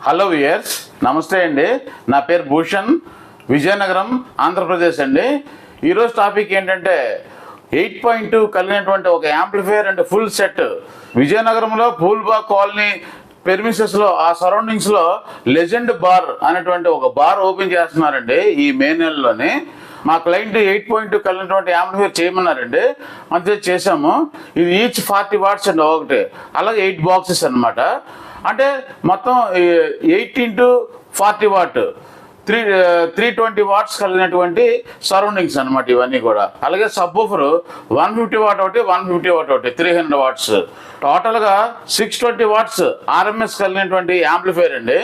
Hello viewers, నమస్తే అండి. నా పేరు భూషణ్, విజయనగరం, ఆంధ్రప్రదేశ్ అండి. ఈరోజు టాపిక్ ఏంటంటే 8.2 కలిగినటువంటి ఒక యాంప్లిఫైయర్ అండ్ ఫుల్ సెట్ విజయనగరంలో పూల్బాగ్ కాలనీ పెర్మిసెస్లో ఆ సరౌండింగ్స్లో లెజెండ్ బార్ అనేటువంటి ఒక బార్ ఓపెన్ చేస్తున్నారండి ఈ మే నెలలోనే. మా క్లయింట్ 8.2 కలిగినటువంటి యాంప్లిఫైయర్ చేయమన్నారండి, అంతే చేసాము. ఇది ఈచ్ 40 వాట్స్ అండి ఒకటి, అలాగే 8 బాక్సెస్ అనమాట. అంటే మొత్తం 8 into 40 వాట్ 320 వాట్స్ కలిగినటువంటి సరౌండింగ్స్ అనమాట ఇవన్నీ కూడా. అలాగే సబ్ ఊఫర్ 150 వాట్ ఒకటి, 150 వాట్ ఒకటి, 300 వాట్స్. టోటల్గా 620 వాట్స్ ఆర్ఎంఎస్ కలిగినటువంటి యాంప్లిఫైయర్ అండి.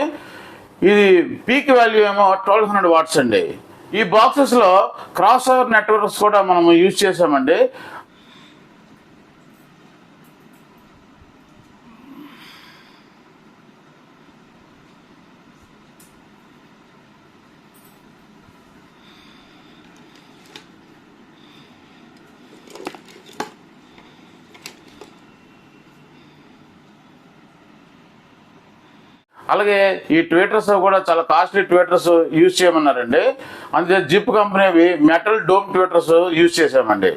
ఇది పీక్ వాల్యూ ఏమో 1200 వాట్స్ అండి. ఈ బాక్సెస్లో క్రాస్ ఓవర్ నెట్వర్క్స్ కూడా మనం యూజ్ చేసామండి. అలాగే ఈ ట్వీటర్స్ కూడా చాలా కాస్ట్లీ ట్వీటర్స్ యూజ్ చేయమన్నారండి. అందుకే జిప్ కంపెనీవి మెటల్ డోమ్ ట్వీటర్స్ యూజ్ చేసామండి.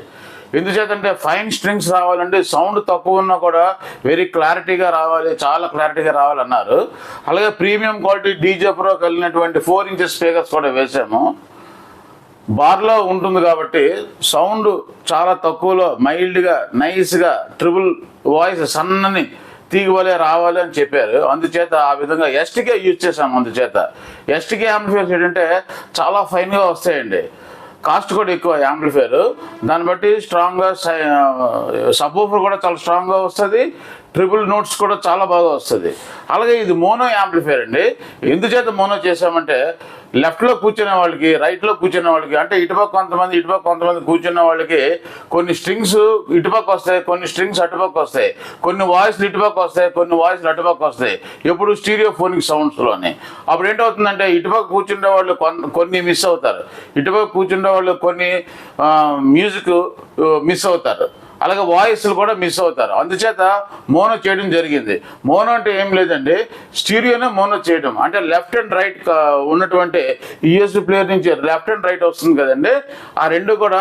ఎందుచేతంటే ఫైన్ స్ట్రింగ్స్ రావాలండి, సౌండ్ తక్కువ ఉన్నా కూడా వెరీ క్లారిటీగా రావాలి, చాలా క్లారిటీగా రావాలన్నారు. అలాగే ప్రీమియం క్వాలిటీ డీజే ప్రో కలిగినటువంటి 4 ఇంచెస్ స్పీకర్స్ కూడా వేసాము. బార్లో ఉంటుంది కాబట్టి సౌండ్ చాలా తక్కువలో మైల్డ్గా నైస్గా ట్రిపుల్ వాయిస్ సన్నని తీగవలే రావాలి అని చెప్పారు. అందుచేత ఆ విధంగా ఎస్టీకే యూజ్ చేసాము. అందుచేత ఎస్టీకే యాంప్లిఫైర్స్ ఏంటంటే చాలా ఫైన్గా వస్తాయండి, కాస్ట్ కూడా ఎక్కువ యాంప్లిఫైర్. దాన్ని బట్టి స్ట్రాంగ్గా సబ్ ఊఫర్ కూడా చాలా స్ట్రాంగ్గా వస్తుంది, ట్రిపుల్ నోట్స్ కూడా చాలా బాగా వస్తుంది. అలాగే ఇది మోనో యాంప్లిఫైర్ అండి. ఎందుచేత మోనో చేసామంటే లెఫ్ట్లో కూర్చునే వాళ్ళకి, రైట్లో కూర్చునే వాళ్ళకి, అంటే ఇటుపక్క కొంతమంది కూర్చున్న వాళ్ళకి కొన్ని స్ట్రింగ్స్ ఇటుపక్క వస్తాయి, కొన్ని స్ట్రింగ్స్ అటుపక్క వస్తాయి, కొన్ని వాయిస్లు ఇటుపక్క వస్తాయి, కొన్ని వాయిస్లు అటుపక్క వస్తాయి, ఎప్పుడు స్టీరియోఫోనిక్ సౌండ్స్లోని. అప్పుడు ఏంటవుతుందంటే ఇటుపక్క కూర్చునే వాళ్ళు కొన్ని మిస్ అవుతారు, ఇటుపక్క కూర్చునే వాళ్ళు కొన్ని మ్యూజిక్ మిస్ అవుతారు, అలాగే వాయిస్లు కూడా మిస్ అవుతారు. అందుచేత మోనో చేయడం జరిగింది. మోనో అంటే ఏం లేదండి, స్టీరియోనే మోనో చేయడం. అంటే లెఫ్ట్ అండ్ రైట్ ఉన్నటువంటి యూఎస్బీ ప్లేయర్ నుంచి లెఫ్ట్ అండ్ రైట్ వస్తుంది కదండి, ఆ రెండు కూడా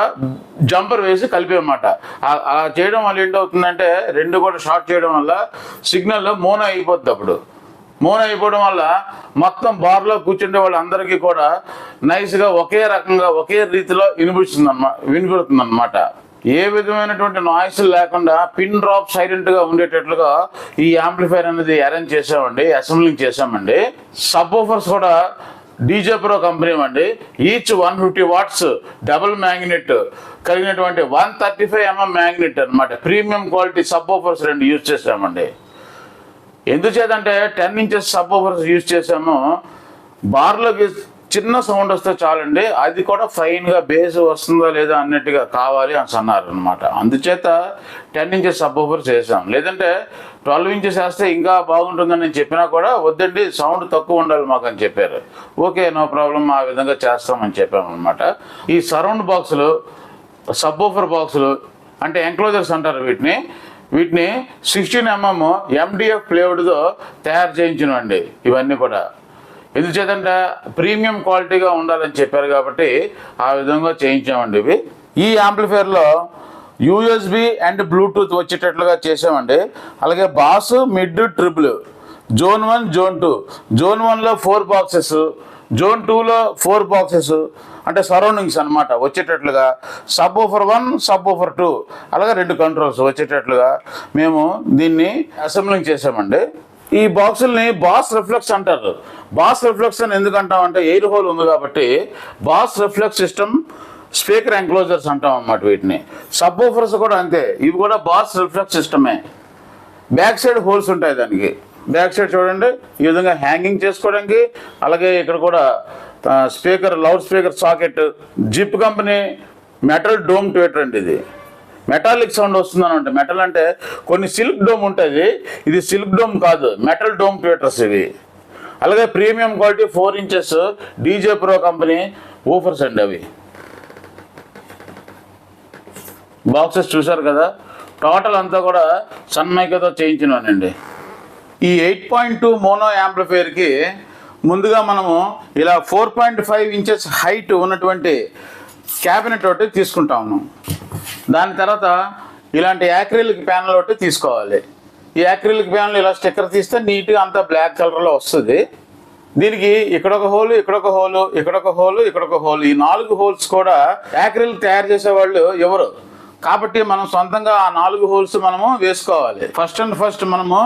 జంపర్ వేసి కలిపేయమాట. అలా చేయడం వల్ల ఏంటవుతుందంటే రెండు కూడా షార్ట్ చేయడం వల్ల సిగ్నల్ మోనో అయిపోద్ది. అప్పుడు మోనో అయిపోవడం వల్ల మొత్తం బార్లో కూర్చుంటే వాళ్ళందరికీ కూడా నైస్గా ఒకే రకంగా ఒకే రీతిలో వినిపిస్తుంది అన్నమాట. ఏ విధమైనటువంటి నాయిస్ లేకుండా పిన్ డ్రాప్ సైలెంట్గా ఉండేటట్లుగా ఈ యాంప్లిఫైర్ అనేది అరేంజ్ చేసామండి, అసెంబ్లింగ్ చేసామండి. సబ్ ఊఫర్స్ కూడా డీజే ప్రో కంపెనీ అండి. ఈచ్ 150 వాట్స్ డబుల్ మ్యాగ్నెట్ కలిగినటువంటి 135 mm మ్యాగ్నెట్ అనమాట. Premium quality sub woofers 2 use చేసామండి. ఎందుచేతంటే 10 ఇంచెస్ సబ్ ఊఫర్స్ యూజ్ చేసాము. బార్లోకి చిన్న సౌండ్ వస్తే చాలండి, అది కూడా ఫైన్గా బేస్ వస్తుందా లేదా అన్నట్టుగా కావాలి అని అన్నారు అనమాట. అందుచేత 10 ఇంచెస్ సబ్ ఊఫర్స్ వేసాం. లేదంటే 12 ఇంచెస్ వేస్తే ఇంకా బాగుంటుందని నేను చెప్పినా కూడా వద్దండి, సౌండ్ తక్కువ ఉండాలి మాకు అని చెప్పారు. ఓకే, నో ప్రాబ్లం, ఆ విధంగా చేస్తామని చెప్పామన్నమాట. ఈ సరౌండ్ బాక్సులు, సబ్ ఊఫర్ బాక్సులు అంటే ఎంక్లోజర్స్ అంటారు వీటిని 16 mm MDF ప్లేవుడ్తో తయారు చేయించినండి ఇవన్నీ కూడా. ఎందుచేతంటే ప్రీమియం క్వాలిటీగా ఉండాలని చెప్పారు కాబట్టి ఆ విధంగా చేయించామండి ఇవి. ఈ యాంప్లిఫైర్లో యూఎస్బి అండ్ బ్లూటూత్ వచ్చేటట్లుగా చేసామండి. అలాగే bass, mid, triple, zone 1, zone 2. Zone 1లో 4 బాక్సెస్, జోన్ 2లో 4 బాక్సెస్, అంటే సరౌండింగ్స్ అనమాట వచ్చేటట్లుగా. సబ్ ఊఫర్ 1, సబ్ ఊఫర్ 2, అలాగే 2 కంట్రోల్స్ వచ్చేటట్లుగా మేము దీన్ని అసెంబ్లింగ్ చేసామండి. ఈ బాక్సుల్ని బాస్ రిఫ్లెక్స్ అంటారు. బాస్ రిఫ్లెక్స్ అని ఎందుకు అంటామంటే ఎయిర్ హోల్ ఉంది కాబట్టి bass reflex system speaker enclosures అంటాం అన్నమాట వీటిని. సబ్ ఊఫర్స్ కూడా అంతే, ఇవి కూడా బాస్ రిఫ్లెక్స్ సిస్టమే. బ్యాక్ సైడ్ హోల్స్ ఉంటాయి దానికి. బ్యాక్ సైడ్ చూడండి, ఈ విధంగా హ్యాంగింగ్ చేసుకోవడానికి. అలాగే ఇక్కడ కూడా speaker, loud speaker socket. Zip company metal dome tweeter అండి. ఇది మెటాలిక్ సౌండ్ వస్తుందని అంటే, మెటల్ అంటే కొన్ని సిల్క్ డోమ్ ఉంటుంది, ఇది సిల్క్ డోమ్ కాదు, మెటల్ డోమ్ ట్వీటర్స్ ఇవి. అలాగే premium quality 4 inches DJ pro company woofers అండి. అవి బాక్సెస్ చూసారు కదా, టోటల్ అంతా కూడా సన్మైకాతో చేయించినానండి. ఈ 8.2 మోనో యాంప్లిఫైయర్కి ముందుగా మనము ఇలా 4.5 ఇంచెస్ హైట్ ఉన్నటువంటి క్యాబినెట్ ఒకటి తీసుకుంటాము. దాని తర్వాత ఇలాంటి యాక్రిలిక్ ప్యానల్ ఒకటి తీసుకోవాలి. ఈ యాక్రిలిక్ ప్యానల్ ఇలా స్టిక్కర్ తీస్తే నీట్గా అంతా బ్లాక్ కలర్లో వస్తుంది. దీనికి ఇక్కడొక హోలు, ఇక్కడొక హోలు, ఇక్కడొక హోలు, ఇక్కడొక హోలు, ఈ 4 హోల్స్ కూడా యాక్రిలిక్ తయారు చేసేవాళ్ళు ఎవరు కాబట్టి మనం సొంతంగా ఆ 4 హోల్స్ మనము వేసుకోవాలి. ఫస్ట్ మనము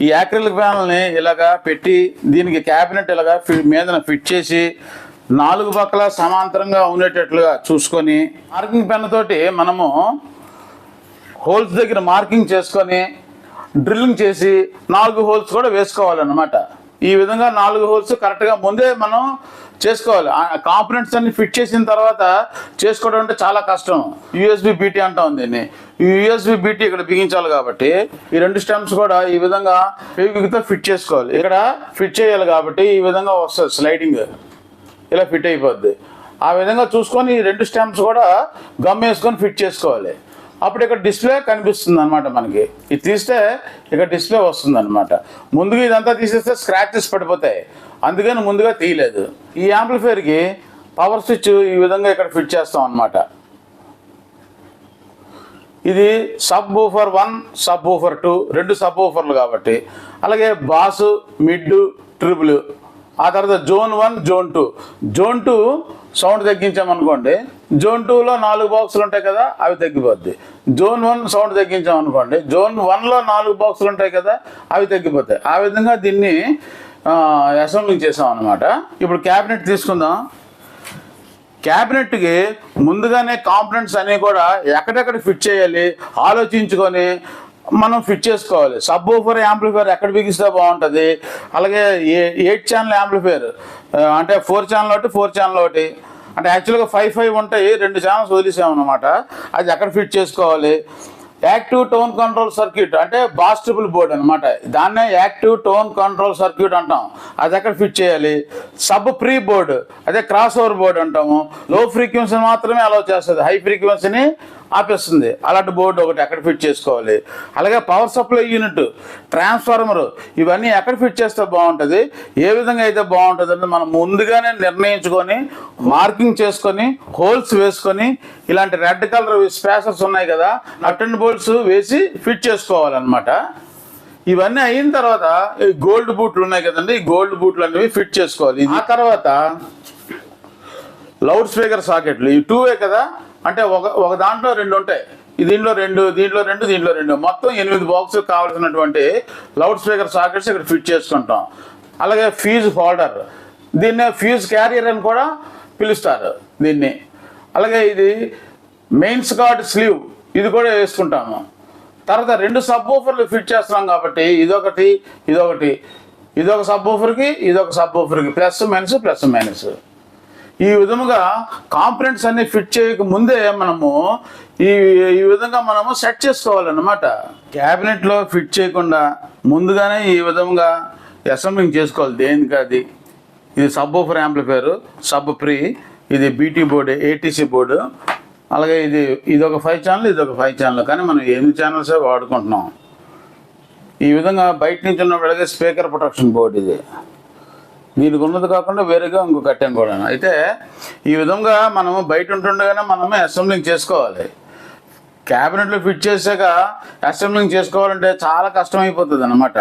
ఈ యాక్రిలిక్ ప్యానల్ని ఇలాగా పెట్టి దీనికి క్యాబినెట్ ఇలాగా మీదన ఫిట్ చేసి 4 పక్కల సమాంతరంగా ఉండేటట్లుగా చూసుకొని మార్కింగ్ పెన్ తోటి మనము హోల్స్ దగ్గర మార్కింగ్ చేసుకొని డ్రిల్లింగ్ చేసి 4 హోల్స్ కూడా వేసుకోవాలన్నమాట. ఈ విధంగా 4 హోల్స్ కరెక్ట్గా ముందే మనం చేసుకోవాలి. కాంపోనెంట్స్ అన్ని ఫిట్ చేసిన తర్వాత చేసుకోవడం అంటే చాలా కష్టం. యూఎస్బి బీటీ అంటాం దీన్ని. ఈ యూఎస్బి బీటీ ఇక్కడ బిగించాలి కాబట్టి ఈ 2 స్టెమ్స్ కూడా ఈ విధంగా ఫెవిక్విక్తో ఫిట్ చేసుకోవాలి. ఇక్కడ ఫిట్ చేయాలి కాబట్టి ఈ విధంగా వస్తుంది, స్లైడింగ్ ఇలా ఫిట్ అయిపోద్ది. ఆ విధంగా చూసుకొని ఈ 2 స్టెమ్స్ కూడా గమ్ వేసుకొని ఫిట్ చేసుకోవాలి. అప్పుడు ఇక్కడ డిస్ప్లే కనిపిస్తుంది అనమాట. మనకి ఇది తీస్తే ఇక్కడ డిస్ప్లే వస్తుంది అనమాట. ముందుగా ఇదంతా తీసేస్తే స్క్రాచెస్ పడిపోతాయి, అందుకని ముందుగా తీయలేదు. ఈ యాంప్లిఫైయర్కి పవర్ స్విచ్ ఈ విధంగా ఇక్కడ ఫిట్ చేస్తాం అనమాట. ఇది సబ్ వూఫర్ 1, సబ్ వూఫర్ 2, 2 సబ్ వూఫర్లు కాబట్టి. అలాగే బాసు, మిడ్, ట్రిపుల్, ఆ తర్వాత జోన్ 1, జోన్ 2. జోన్ 2 సౌండ్ తగ్గించామనుకోండి, జోన్ 2లో 4 బాక్సులు ఉంటాయి కదా, అవి తగ్గిపోద్ది. జోన్ 1 సౌండ్ తగ్గించామనుకోండి, జోన్ 1లో 4 బాక్సులు ఉంటాయి కదా, అవి తగ్గిపోతాయి. ఆ విధంగా దీన్ని అసెంబ్లింగ్ చేసాం అనమాట. ఇప్పుడు క్యాబినెట్ తీసుకుందాం. క్యాబినెట్కి ముందుగానే కాంపోనెంట్స్ అన్నీ కూడా ఎక్కడెక్కడ ఫిట్ చేయాలి ఆలోచించుకొని మనం ఫిట్ చేసుకోవాలి. సబ్ వూఫర్ యాంప్లిఫైయర్ ఎక్కడ బిగిస్తే బాగుంటుంది, అలాగే 8 ఛానల్ యాంప్లిఫైయర్ అంటే 4 ఛానల్ ఒకటి, 4 ఛానల్ ఒకటి, అంటే యాక్చువల్గా 5 ఉంటాయి, 2 ఛానల్స్ వదిలేసామన్నమాట. అది ఎక్కడ ఫిట్ చేసుకోవాలి. యాక్టివ్ టోన్ కంట్రోల్ సర్క్యూట్ అంటే బాస్ ట్రిపుల్ బోర్డ్ అనమాట. దాన్నే యాక్టివ్ టోన్ కంట్రోల్ సర్క్యూట్ అంటాం. అది ఎక్కడ ఫిట్ చేయాలి. సబ్ ప్రీ బోర్డు అదే క్రాస్ ఓవర్ బోర్డు అంటాము. లో ఫ్రీక్వెన్సీ మాత్రమే అలౌ చేస్తుంది, హై ఫ్రీక్వెన్సీని ఆపేస్తుంది. అలాంటి బోర్డు ఒకటి ఎక్కడ ఫిట్ చేసుకోవాలి. అలాగే పవర్ సప్లై యూనిట్, ట్రాన్స్ఫార్మరు, ఇవన్నీ ఎక్కడ ఫిట్ చేస్తే బాగుంటుంది, ఏ విధంగా అయితే బాగుంటుంది అని మనం ముందుగానే నిర్ణయించుకొని మార్కింగ్ చేసుకొని హోల్స్ వేసుకొని ఇలాంటి రెడ్ కలర్ స్పేసర్స్ ఉన్నాయి కదా, నట్ అండ్ బోల్ట్స్ వేసి ఫిట్ చేసుకోవాలన్నమాట. ఇవన్నీ అయిన తర్వాత ఈ గోల్డ్ బూట్లు ఉన్నాయి కదండి, ఈ గోల్డ్ బూట్లు అనేవి ఫిట్ చేసుకోవాలి. ఆ తర్వాత లౌడ్ స్పీకర్ సాకెట్లు, ఈ 2వే కదా, అంటే ఒక దాంట్లో 2 ఉంటాయి. దీంట్లో 2, దీంట్లో 2, దీంట్లో 2, మొత్తం 8 బాక్సులు కావాల్సినటువంటి లౌడ్ స్పీకర్ సాకెట్స్ ఇక్కడ ఫిట్ చేసుకుంటాం. అలాగే ఫ్యూజ్ హోల్డర్, దీన్నే ఫ్యూజ్ క్యారియర్ అని కూడా పిలుస్తారు దీన్ని. అలాగే ఇది మెయిన్స్ గార్డ్ స్లీవ్, ఇది కూడా వేసుకుంటాము. తర్వాత 2 సబ్ వూఫర్లు ఫిట్ చేస్తున్నాం కాబట్టి ఇదొకటి, ఇదొకటి, ఇదొక సబ్ వూఫర్కి, ఇదొక సబ్ వూఫర్కి, ప్లస్ మైనస్, ప్లస్ మైనస్. ఈ విధముగా కాంపోనెంట్స్ అన్ని ఫిట్ చేయక ముందే మనము ఈ విధంగా మనము సెట్ చేసుకోవాలన్నమాట. క్యాబినెట్లో ఫిట్ చేయకుండా ముందుగానే ఈ విధంగా అసెంబ్లింగ్ చేసుకోవాలి. దేనికి అది. ఇది sub woofer amplifier, sub pre, ఇది బీటీ బోర్డు, ఏటీసీ బోర్డు. అలాగే ఇదొక 5 ఛానల్, ఇదొక 5 ఛానల్, కానీ మనం 8 ఛానల్సే వాడుకుంటున్నాం. ఈ విధంగా బయట నుంచి ఉన్నప్పటికీ స్పీకర్ ప్రొటెక్షన్ బోర్డు ఇది. దీనికి ఉన్నది కాకుండా వేరేగా ఇంకో కట్టాను కూడా. అయితే ఈ విధంగా మనము బయట ఉంటుండగానే మనమే అసెంబ్లింగ్ చేసుకోవాలి. క్యాబినెట్లో ఫిట్ చేసాక అసెంబ్లింగ్ చేసుకోవాలంటే చాలా కష్టమైపోతుంది అన్నమాట.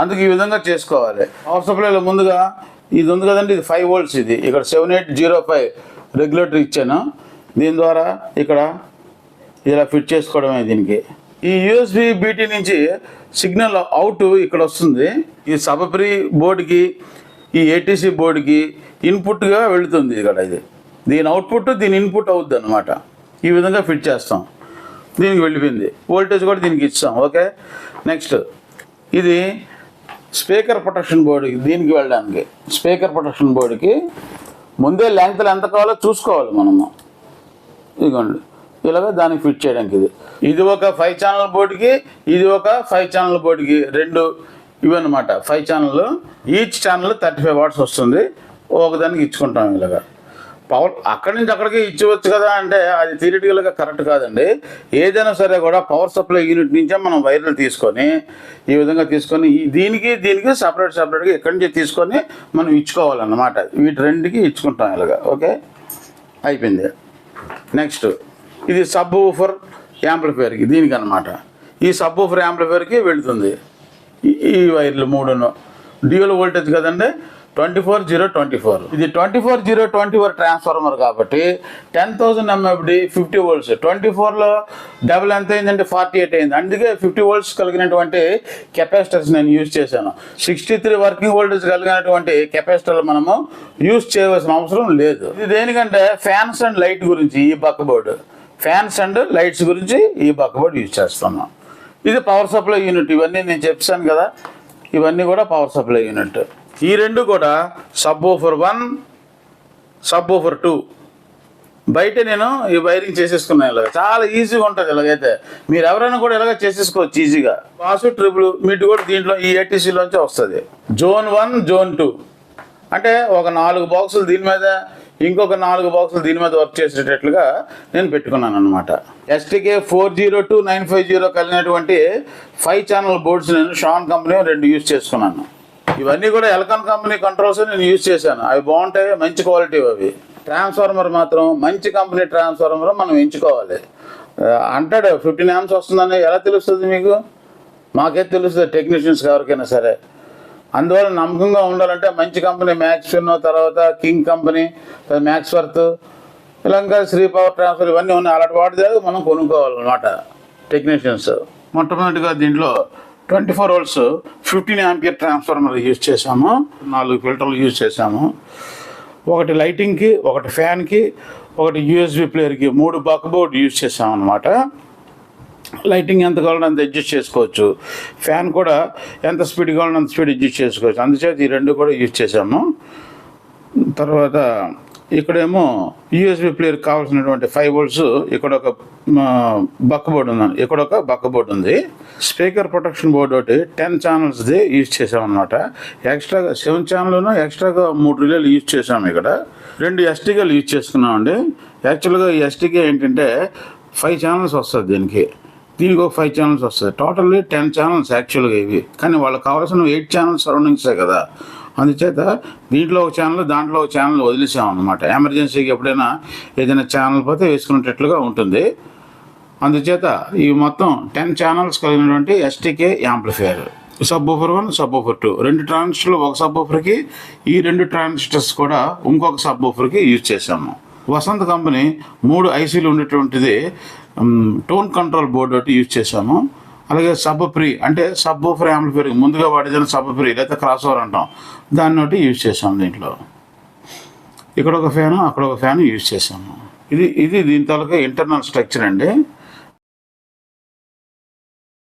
అందుకు ఈ విధంగా చేసుకోవాలి. పవర్ సప్లైలో ముందుగా ఇది ఉంది కదండి, ఇది 5 volts. ఇది ఇక్కడ 7805 రెగ్యులేటర్ ఇచ్చాను. దీని ద్వారా ఇక్కడ ఇలా ఫిట్ చేసుకోవడమే దీనికి. ఈ యూఎస్బి బీటీ నుంచి సిగ్నల్ అవుట్ ఇక్కడ వస్తుంది. ఈ సబ్ ప్రీ బోర్డుకి, ఈ ఏటీసీ బోర్డుకి ఇన్పుట్గా వెళుతుంది ఇక్కడ. ఇది దీని అవుట్పుట్, దీని ఇన్పుట్ అవుద్ది అనమాట. ఈ విధంగా ఫిట్ చేస్తాం. దీనికి వెళ్ళిపోయింది. వోల్టేజ్ కూడా దీనికి ఇస్తాం. ఓకే. నెక్స్ట్ ఇది స్పీకర్ ప్రొటెక్షన్ బోర్డుకి, దీనికి వెళ్ళడానికి స్పీకర్ ప్రొటెక్షన్ బోర్డుకి ముందే లెంగ్త్లు ఎంత కావాలో చూసుకోవాలి మనము. ఇదిగోండి ఇలాగ దానికి ఫిట్ చేయడానికి. ఇది ఒక 5 ఛానల్ బోర్డుకి, ఇది ఒక 5 ఛానల్ బోర్డుకి, 2 ఇవన్నమాట. 5 ఛానల్, ఈచ్ ఛానల్ 35 watts వస్తుంది. ఒకదానికి ఇచ్చుకుంటాం ఇలాగా. పవర్ అక్కడి నుంచి అక్కడికి ఇచ్చవచ్చు కదా అంటే అది థియరిటికల్గా కరెక్ట్ కాదండి. ఏదైనా సరే కూడా పవర్ సప్లై యూనిట్ నుంచే మనం వైర్లు తీసుకొని ఈ విధంగా తీసుకొని దీనికి సపరేట్గా ఎక్కడి నుంచి తీసుకొని మనం ఇచ్చుకోవాలన్నమాట. వీటి రెండుకి ఇచ్చుకుంటాం ఇలాగా. ఓకే, అయిపోయింది. నెక్స్ట్ ఇది సబ్ ఊఫర్ యాంప్లిఫైయర్కి దీనికి అనమాట. ఈ సబ్ ఊఫర్ యాంప్లిఫైయర్కి వెళుతుంది ఈ వైర్లు మూడును. డ్యూయల్ వోల్టేజ్ కదండి, 24-0-24. ఇది 24-0-24 ట్రాన్స్ఫార్మర్ కాబట్టి 10,000 MFD 50 volts. 24లో డబుల్ ఎంత అయిందంటే 48 అయింది. అందుకే 50 volts కలిగినటువంటి కెపాసిటర్స్ నేను యూజ్ చేశాను. 63 వర్కింగ్ వోల్టేజ్ కలిగినటువంటి కెపాసిటర్లు మనము యూజ్ చేయవలసిన అవసరం లేదు. ఇది దేనికంటే ఫ్యాన్స్ అండ్ లైట్ గురించి ఈ బక్ బోర్డు, ఫ్యాన్స్ అండ్ లైట్స్ గురించి ఈ బక్ బోర్డు యూజ్ చేస్తున్నాం. ఇది పవర్ సప్లై యూనిట్. ఇవన్నీ నేను చెప్పాను కదా, ఇవన్నీ కూడా పవర్ సప్లై యూనిట్. ఈ రెండు కూడా సబ్ ఊఫర్ 1, సబ్ ఊఫర్ 2. బయట నేను ఈ వైరింగ్ చేసేసుకున్నాను. ఇలాగ చాలా ఈజీగా ఉంటుంది. ఇలాగైతే మీరు ఎవరైనా కూడా ఇలాగ చేసేసుకోవచ్చు ఈజీగా. పాసు ట్రిపుల్ మీట్ కూడా దీంట్లో ఈ ATCలోంచి వస్తుంది. జోన్ 1, జోన్ 2 అంటే ఒక 4 బాక్సులు దీని మీద, ఇంకొక 4 బాక్సులు దీని మీద వర్క్ చేసేటట్లుగా నేను పెట్టుకున్నాను అనమాట. STK 402-950 కలిగినటువంటి 5 ఛానల్ బోర్డ్స్ నేను షాన్ కంపెనీ 2 యూజ్ చేసుకున్నాను. ఇవన్నీ కూడా ఎల్కాన్ కంపెనీ కంట్రోల్స్ నేను యూజ్ చేశాను. అవి బాగుంటాయి, మంచి క్వాలిటీ. అవి ట్రాన్స్ఫార్మర్ మాత్రం మంచి కంపెనీ ట్రాన్స్ఫార్మర్ మనం ఎంచుకోవాలి. అంటాడు 15 amps వస్తుందని ఎలా తెలుస్తుంది మీకు? మాకైతే తెలుస్తుంది, టెక్నీషియన్స్ ఎవరికైనా సరే. అందువల్ల నమ్మకంగా ఉండాలంటే మంచి కంపెనీ మ్యాక్స్ఫిన్, తర్వాత కింగ్ కంపెనీ, మ్యాక్స్వర్త్, ఇలా ఇంకా శ్రీ పవర్ ట్రాన్స్ఫర్ ఇవన్నీ ఉన్నాయి. అలాంటి వాటి దగ్గర మనం కొనుక్కోవాలన్నమాట టెక్నీషియన్స్. మొట్టమొదటిగా దీంట్లో 24 volts 15 ampere ట్రాన్స్ఫార్మర్ యూజ్ చేసాము. 4 ఫిల్టర్లు యూజ్ చేసాము. ఒకటి లైటింగ్కి, ఒకటి ఫ్యాన్కి, ఒకటి USB ప్లేయర్కి 3 బక్ బోర్డ్ యూజ్ చేసాము అనమాట. లైటింగ్ ఎంత కావాలంటే అంత అడ్జస్ట్ చేసుకోవచ్చు. ఫ్యాన్ కూడా ఎంత స్పీడ్ కావాలంటే అంత స్పీడ్ అడ్జస్ట్ చేసుకోవచ్చు. అందుచేత ఈ రెండు కూడా యూజ్ చేసాము. తర్వాత ఇక్కడేమో USB ప్లేయర్ కావాల్సినటువంటి 5 volts ఇక్కడ ఒక బక్ బోర్డు ఉంది, ఇక్కడ ఒక బక్ బోర్డు ఉంది. స్పీకర్ ప్రొటెక్షన్ బోర్డు ఒకటి 10 ఛానల్స్ది యూజ్ చేసామన్నమాట. ఎక్స్ట్రాగా 7 ఛానల్ను ఎక్స్ట్రాగా 3 రిలేలు యూజ్ చేసాము. ఇక్కడ 2 STKలు యూజ్ చేసుకున్నామండి. యాక్చువల్గా ఈ STK ఏంటంటే 5 ఛానల్స్ వస్తుంది దీనికి ఒక 5 ఛానల్స్ వస్తుంది. టోటల్లీ 10 ఛానల్స్ యాక్చువల్గా ఇవి. కానీ వాళ్ళకి కావాల్సిన 8 ఛానల్స్ సరౌండింగ్సే కదా. అందుచేత దీంట్లో ఒక ఛానల్, దాంట్లో ఒక ఛానల్ వదిలేసామన్నమాట. ఎమర్జెన్సీకి ఎప్పుడైనా ఏదైనా ఛానల్ పోతే వేసుకునేటట్లుగా ఉంటుంది. అందుచేత ఇవి మొత్తం 10 ఛానల్స్ కలిగినటువంటి STK amplifier. Sub woofer 1, subwoofer 2. 2 ట్రాన్సిస్టర్లు ఒక సబ్ ఊఫర్కి, ఈ 2 ట్రాన్సిస్టర్స్ కూడా ఇంకొక సబ్ ఊఫర్కి యూజ్ చేసాము. వసంత్ కంపెనీ 3 ICలు ఉండేటువంటిది టోన్ కంట్రోల్ బోర్డు ఒకటి యూజ్ చేసాము. అలాగే సబ్ ప్రీ అంటే సబ్ ఊఫర్ యాంప్లిఫైయర్ ముందుగా వాడేదైనా సబ్ ప్రీ లేదా క్రాస్ ఓవర్ అంటాం, దాన్ని ఒకటి యూజ్ చేసాము. దీంట్లో ఇక్కడ ఒక ఫ్యాను, అక్కడ ఒక ఫ్యాను యూజ్ చేసాము. ఇది దీని తాలూకా ఇంటర్నల్ స్ట్రక్చర్ అండి.